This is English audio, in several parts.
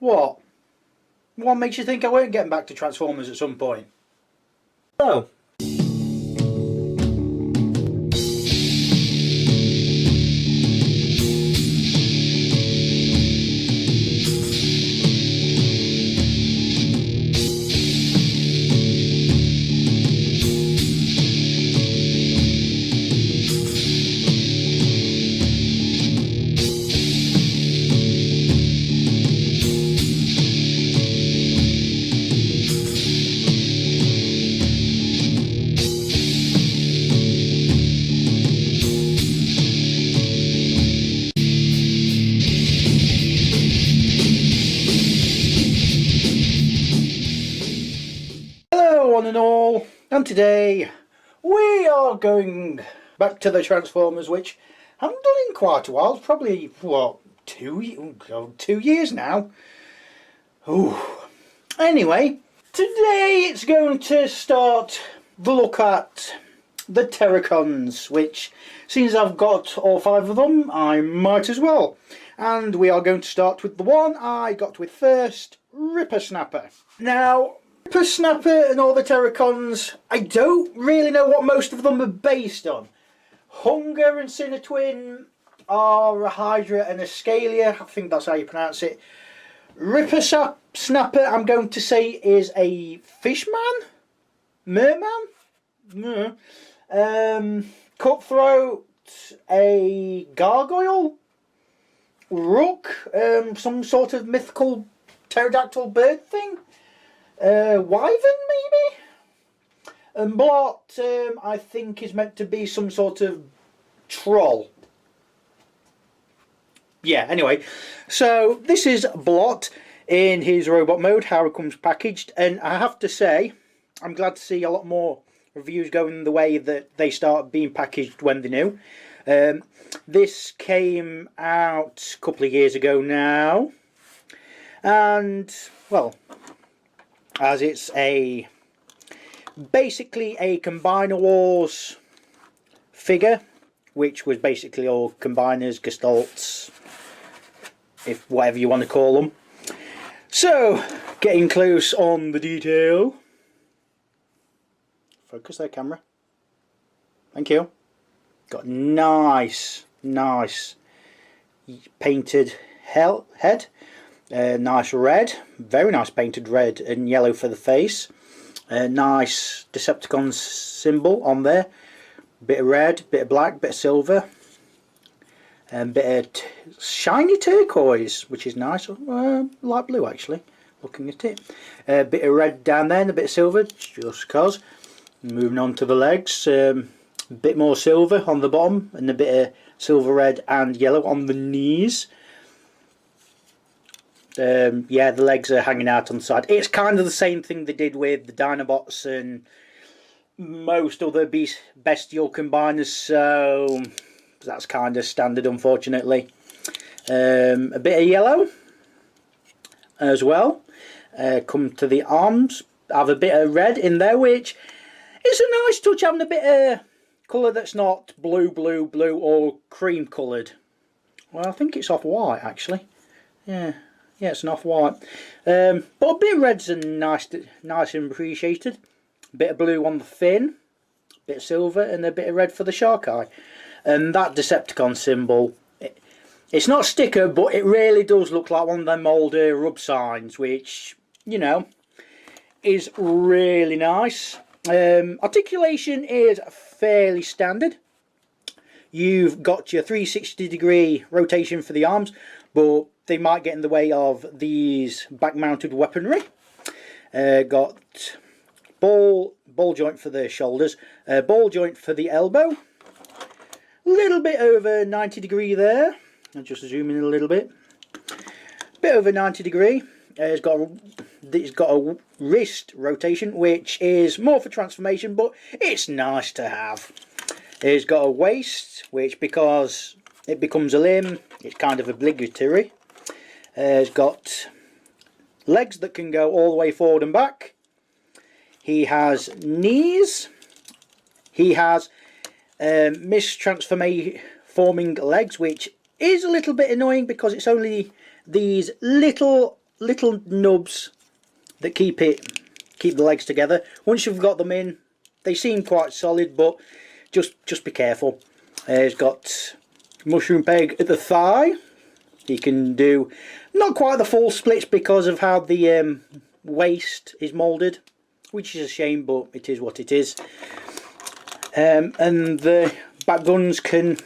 What? What makes you think I won't get back to Transformers at some point? Oh. One and all, and today we are going back to the Transformers, which I haven't done in quite a while. It's probably, what, 2 years now. Ooh. Anyway, today it's going to start the look at the Terracons, which, since I've got all 5 of them, I might as well. And we are going to start with the one I got with first, Rippersnapper. Now, Rippersnapper and all the Terracons, I don't really know what most of them are based on. Hunger and Sinatwin are a Hydra and a Scalia, I think that's how you pronounce it. Rippersnapper, I'm going to say, is a fishman? Merman? No. Cutthroat, a gargoyle? Rook, some sort of mythical pterodactyl bird thing? Wyvern maybe? And Blot, I think, is meant to be some sort of troll. Yeah, anyway, so this is Blot in his robot mode, how it comes packaged, and I have to say, I'm glad to see a lot more reviews going the way that they start being packaged when they're new. This came out a couple of years ago now, and, well, as it's basically a Combiner Wars figure, which was basically all combiners, gestalts, if whatever you want to call them. So, getting close on the detail. Focus there, camera. Thank you. Got nice painted head. Nice red, very nice painted red and yellow for the face. Nice Decepticon symbol on there. Bit of red, bit of black, bit of silver, and bit of shiny turquoise, which is nice. Light blue actually, looking at it. A bit of red down there and a bit of silver, just cause. Moving on to the legs, a bit more silver on the bottom and a bit of silver, red and yellow on the knees. Yeah, the legs are hanging out on the side. It's kind of the same thing they did with the Dinobots and most other bestial combiners, so that's kind of standard, unfortunately. A bit of yellow as well. Come to the arms, have a bit of red in there, which is a nice touch, having a bit of colour that's not blue or cream coloured. Well, I think it's off-white actually. Yeah, it's an off-white. But a bit of red's nice and appreciated. A bit of blue on the fin, a bit of silver, and a bit of red for the shark eye. And that Decepticon symbol, it's not a sticker, but it really does look like one of them older rub signs, which, you know, is really nice. Articulation is fairly standard. You've got your 360-degree rotation for the arms, but they might get in the way of these back-mounted weaponry. Got ball joint for the shoulders, ball joint for the elbow. A little bit over 90 degree there. I'll just zoom in a little bit. Bit over 90 degree. It's got a wrist rotation, which is more for transformation, but it's nice to have. It's got a waist, which, because it becomes a limb, it's kind of obligatory. It's got legs that can go all the way forward and back. He has knees. He has mistransforming legs, which is a little bit annoying because it's only these little little nubs that keep the legs together. Once you've got them in, they seem quite solid, but just be careful. It's got mushroom peg at the thigh. You can do not quite the full splits because of how the waist is moulded, which is a shame, but it is what it is. And the back guns can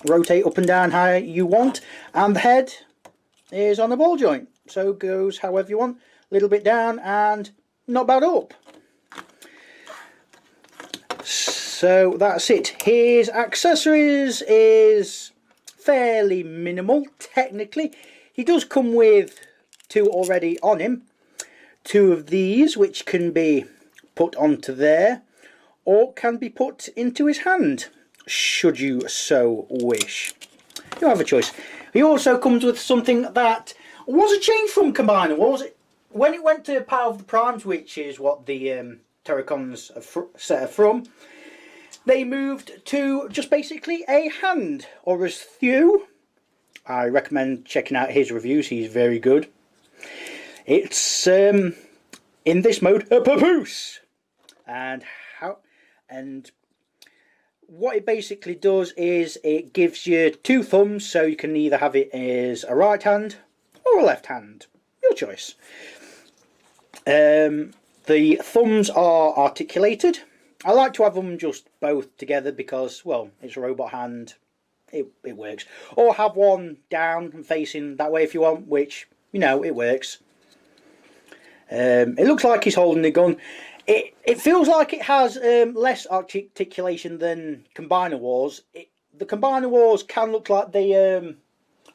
rotate up and down how you want, and the head is on a ball joint, so it goes however you want, a little bit down and not bad up. So that's it. His accessories is fairly minimal technically. He does come with 2 already on him, 2 of these which can be put onto there or can be put into his hand should you so wish. You have a choice. He also comes with something that was a change from Combiner, was it? When it went to Power of the Primes, which is what the Terracons set her from, they moved to just basically a hand, or as Thew. I recommend checking out his reviews, he's very good. It's in this mode a papoose, and what it basically does is it gives you 2 thumbs, so you can either have it as a right hand or a left hand, your choice. The thumbs are articulated. I like to have them just both together because, well, it's a robot hand, it works. Or have one down and facing that way if you want, which, you know, it works. It looks like he's holding the gun. It feels like it has less articulation than Combiner Wars. The Combiner Wars can look like they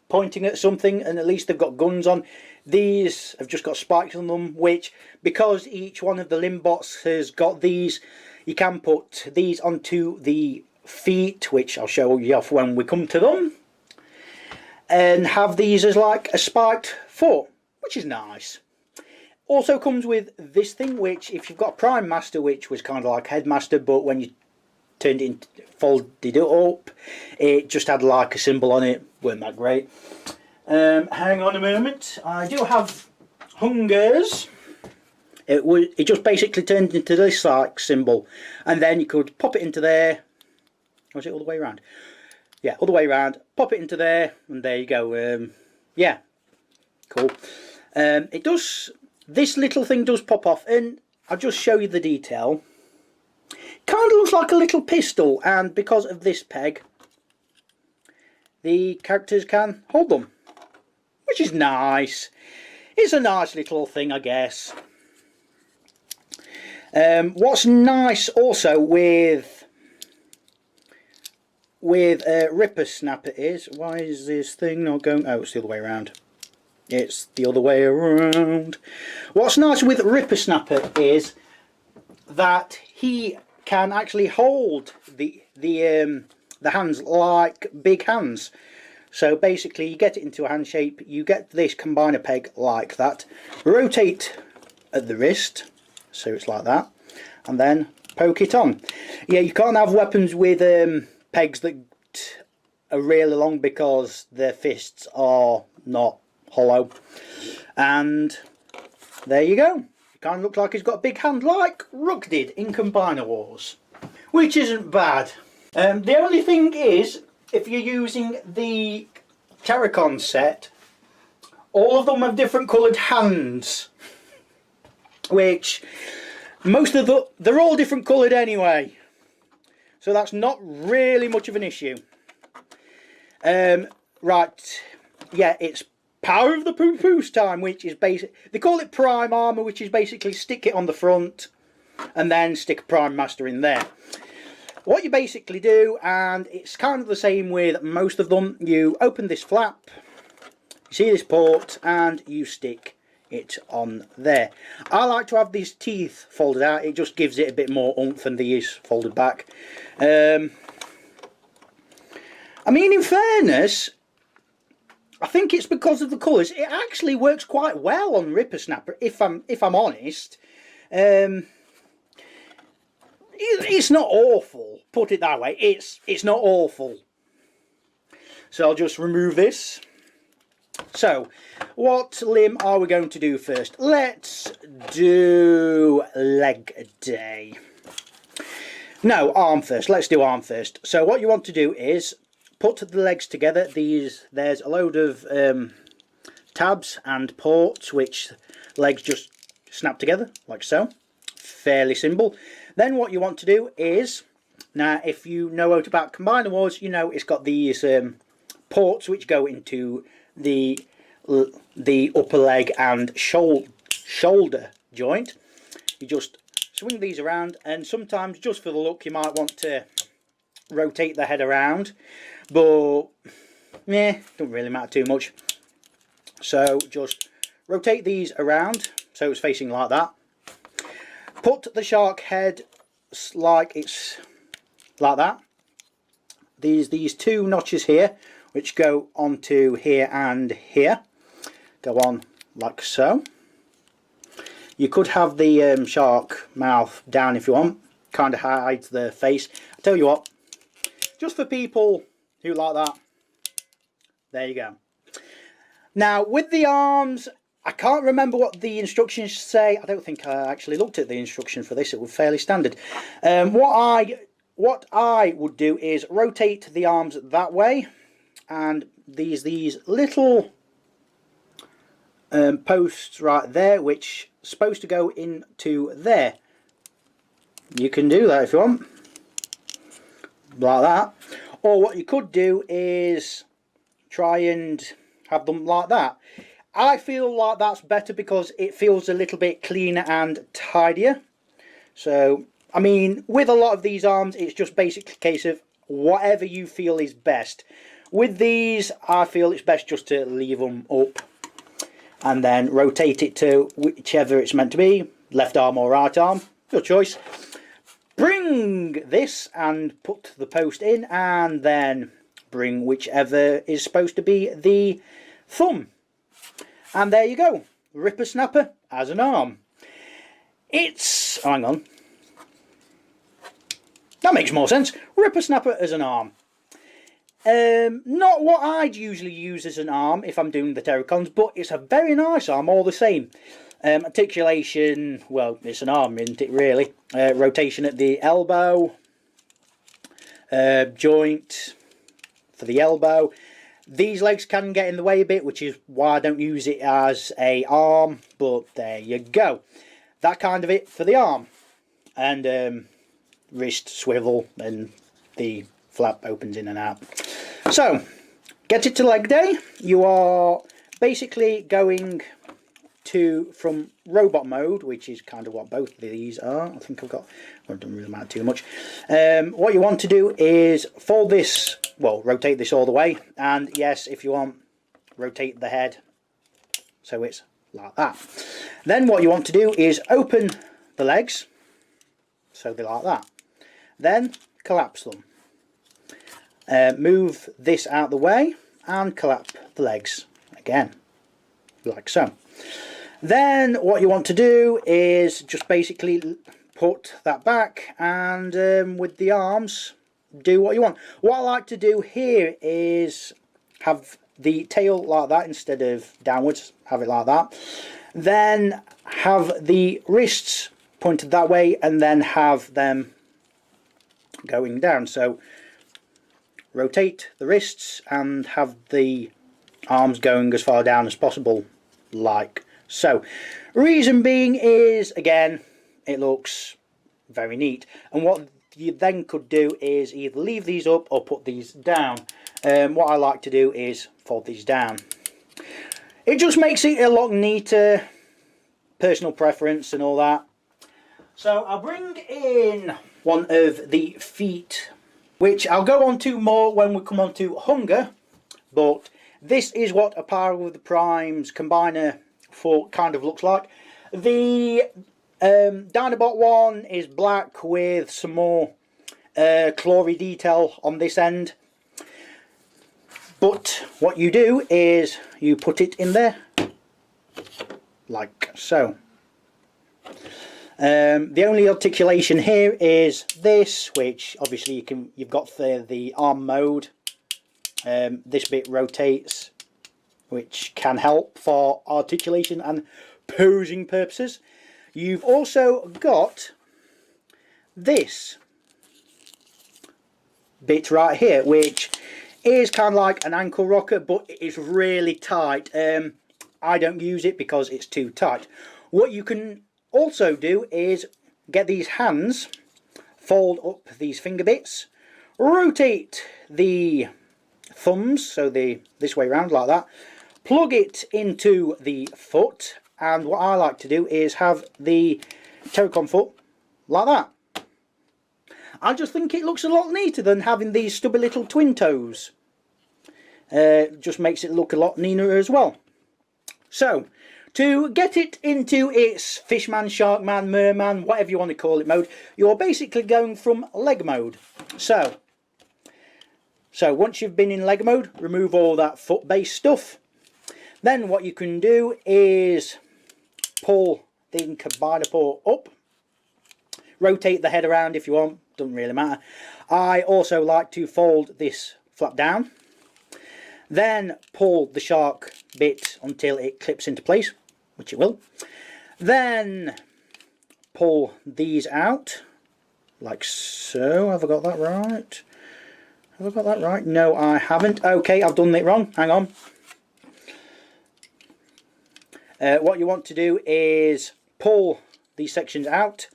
pointing at something, and at least they've got guns on. These have just got spikes on them, which, because each one of the Limbots has got these, you can put these onto the feet, which I'll show you off when we come to them, and have these as like a spiked foot, which is nice. Also comes with this thing, which if you've got a Prime Master, which was kind of like Headmaster, but when you turned it into, folded it up, it just had like a symbol on it. Weren't that great. Hang on a moment, I do have Hungers. It just basically turned into this like symbol, and then you could pop it into there. Was it all the way around? Yeah, all the way around. Pop it into there, and there you go. Yeah, cool. It does. This little thing does pop off, and I'll just show you the detail. Kind of looks like a little pistol, and because of this peg, the characters can hold them, which is nice. It's a nice little thing, I guess. What's nice also with Rippersnapper is, why is this thing not going? Oh, it's the other way around. It's the other way around. What's nice with Rippersnapper is that he can actually hold the hands like big hands. So basically you get it into a hand shape, you get this combiner peg like that, rotate at the wrist, so it's like that, and then poke it on. Yeah, you can't have weapons with pegs that are really long because their fists are not hollow. And there you go. It kind of looks like he's got a big hand like Rook did in Combiner Wars, which isn't bad. The only thing is, if you're using the Terracon set, all of them have different coloured hands, which most of they're all different coloured anyway, so that's not really much of an issue. Right, yeah, it's Power of the Poo-Poos time, which is basic. They call it Prime Armour, which is basically stick it on the front and then stick a Prime Master in there. What you basically do, and it's kind of the same with most of them, you open this flap, you see this port, and you stick it on there. I like to have these teeth folded out, it just gives it a bit more oomph than these folded back. I mean, in fairness, I think it's because of the colours. It actually works quite well on Rippersnapper, if I'm honest. It's not awful, put it that way. It's not awful. So I'll just remove this. So, what limb are we going to do first? Let's do leg day. No, arm first. Let's do arm first. So what you want to do is put the legs together. There's a load of tabs and ports which legs just snap together like so. Fairly simple. Then what you want to do is, now if you know about combiner wars, you know it's got these ports which go into the upper leg and shoulder joint. You just swing these around, and sometimes just for the look you might want to rotate the head around, but yeah, don't really matter too much. So just rotate these around so it's facing like that. Put the shark head like it's like that. These two notches here which go onto here and here go on like so. You could have the shark mouth down if you want, kind of hides the face. I tell you what, just for people who like that, there you go. Now with the arms, I can't remember what the instructions say. I don't think I actually looked at the instruction for this. It was fairly standard. What I would do is rotate the arms that way, and these little posts right there which are supposed to go into there. You can do that if you want, like that. Or what you could do is try and have them like that. I feel like that's better because it feels a little bit cleaner and tidier. So I mean, with a lot of these arms it's just basically a case of whatever you feel is best. With these I feel it's best just to leave them up and then rotate it to whichever it's meant to be, left arm or right arm, your choice. Bring this and put the post in, and then bring whichever is supposed to be the thumb. And there you go, Rippersnapper as an arm. It's, hang on, that makes more sense, Rippersnapper as an arm. Not what I'd usually use as an arm if I'm doing the Terracons, but it's a very nice arm all the same. Articulation, well, it's an arm, isn't it, really? Rotation at the elbow, joint for the elbow. These legs can get in the way a bit, which is why I don't use it as a arm, but there you go. That kind of it for the arm. And wrist swivel, and the flap opens in and out. So, get it to leg day. You are basically going from robot mode, which is kind of what both of these are. I think I've got, well, it doesn't really matter too much. What you want to do is fold this, well, rotate this all the way, and yes, if you want, rotate the head so it's like that. Then what you want to do is open the legs so they're like that. Then collapse them. Move this out the way and collapse the legs again, like so. Then what you want to do is just basically put that back, and with the arms do what you want. What I like to do here is have the tail like that instead of downwards, have it like that. Then have the wrists pointed that way, and then have them going down. So rotate the wrists and have the arms going as far down as possible, like so. Reason being is, again, it looks very neat. And what you then could do is either leave these up or put these down. What I like to do is fold these down. It just makes it a lot neater, personal preference and all that. So I'll bring in one of the feet, which I'll go on to more when we come on to hunger, but this is what a Power with the Primes combiner for kind of looks like. The Dinobot one is black with some more clawy detail on this end. But what you do is you put it in there like so. The only articulation here is this, which obviously you've got for the arm mode. This bit rotates which can help for articulation and posing purposes. You've also got this bit right here, which is kind of like an ankle rocker, but it's really tight. I don't use it because it's too tight. What you can also do is get these hands, fold up these finger bits, rotate the thumbs, so this way around like that, plug it into the foot, and what I like to do is have the Terracon foot like that. I just think it looks a lot neater than having these stubby little twin toes. Just makes it look a lot neater as well. So, to get it into its Fishman, Sharkman, Merman, whatever you want to call it mode, you're basically going from leg mode. So once you've been in leg mode, remove all that foot base stuff. Then what you can do is pull the combiner port up, rotate the head around if you want, doesn't really matter. I also like to fold this flap down, then pull the shark bit until it clips into place, which it will. Then pull these out like so. Have I got that right? Have I got that right? No, I haven't. Okay, I've done it wrong. Hang on. What you want to do is pull these sections out,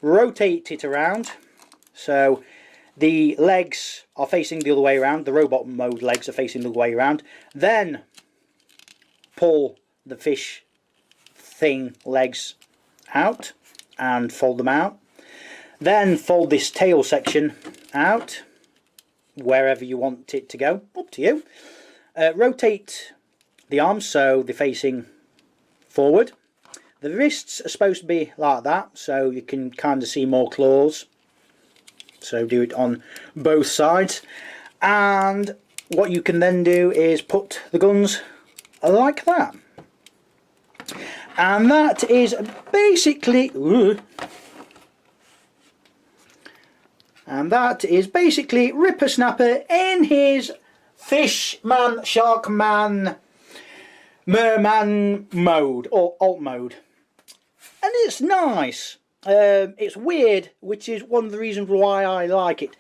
rotate it around so the legs are facing the other way around, the robot mode legs are facing the other way around. Then pull the fish thing legs out and fold them out. Then fold this tail section out wherever you want it to go, up to you. Rotate the arms so they're facing forward. The wrists are supposed to be like that so you can kind of see more claws. So do it on both sides. And what you can then do is put the guns like that. And that is basically Rippersnapper in his Fishman, Sharkman, Merman mode, or alt mode. And it's nice. It's weird, which is one of the reasons why I like it.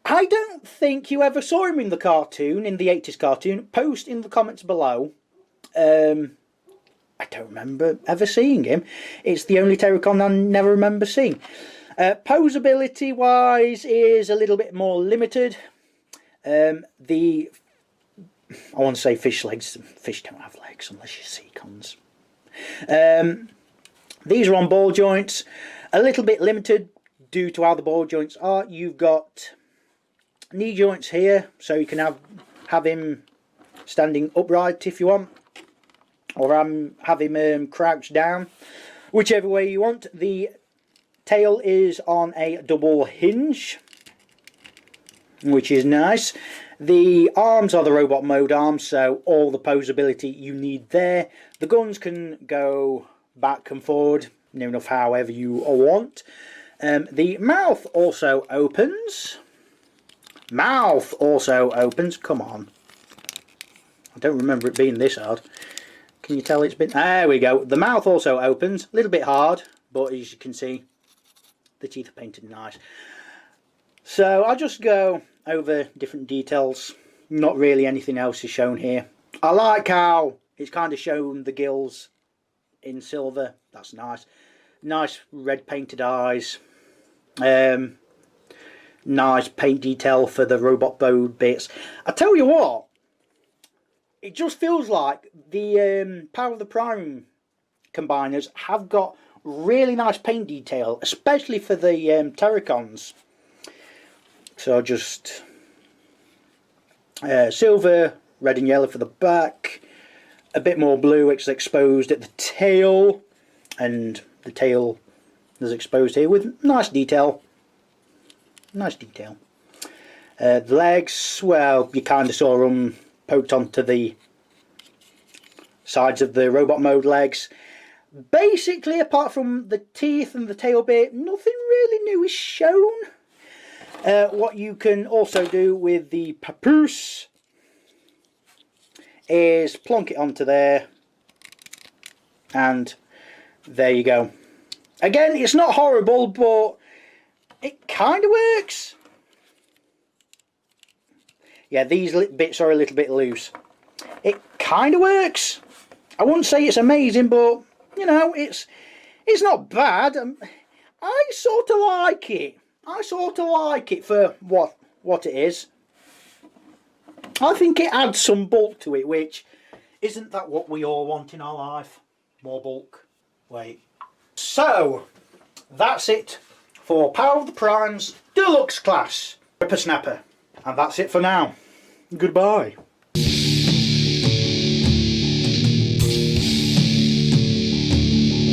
I don't think you ever saw him in the cartoon, in the 80s cartoon. Post in the comments below. I don't remember ever seeing him. It's the only Terracon I never remember seeing. Posability wise is a little bit more limited. I want to say fish legs. Fish don't have legs unless you see cons. These are on ball joints. A little bit limited due to how the ball joints are. You've got knee joints here, so you can have him standing upright if you want, or have him crouched down, whichever way you want. The tail is on a double hinge, which is nice. The arms are the robot mode arms, so all the posability you need there. The guns can go back and forward, near enough however you want. The mouth also opens. Come on. I don't remember it being this hard. Can you tell it's been... There we go. The mouth also opens. A little bit hard, but as you can see, the teeth are painted nice. So I'll just go over different details. Not really anything else is shown here. I like how it's kind of shown the gills in silver. That's nice. Nice red painted eyes. Nice paint detail for the robot mode bits. I tell you what, it just feels like the Power of the Prime combiners have got really nice paint detail, especially for the Terracons. So just silver, red and yellow for the back, a bit more blue, it's exposed at the tail, and the tail is exposed here with nice detail. Nice detail. The legs, well, you kind of saw them poked onto the sides of the robot mode legs. Basically, apart from the teeth and the tail bit, nothing really new is shown. What you can also do with the papoose is plonk it onto there, and there you go. Again, it's not horrible, but it kind of works. Yeah, these bits are a little bit loose. It kind of works. I wouldn't say it's amazing, but you know, it's not bad. I sort of like it. I sort of like it for what it is. I think it adds some bulk to it, which isn't that what we all want in our life? More bulk. Wait. So that's it for Power of the Primes Deluxe Class Rippersnapper, and that's it for now. Goodbye.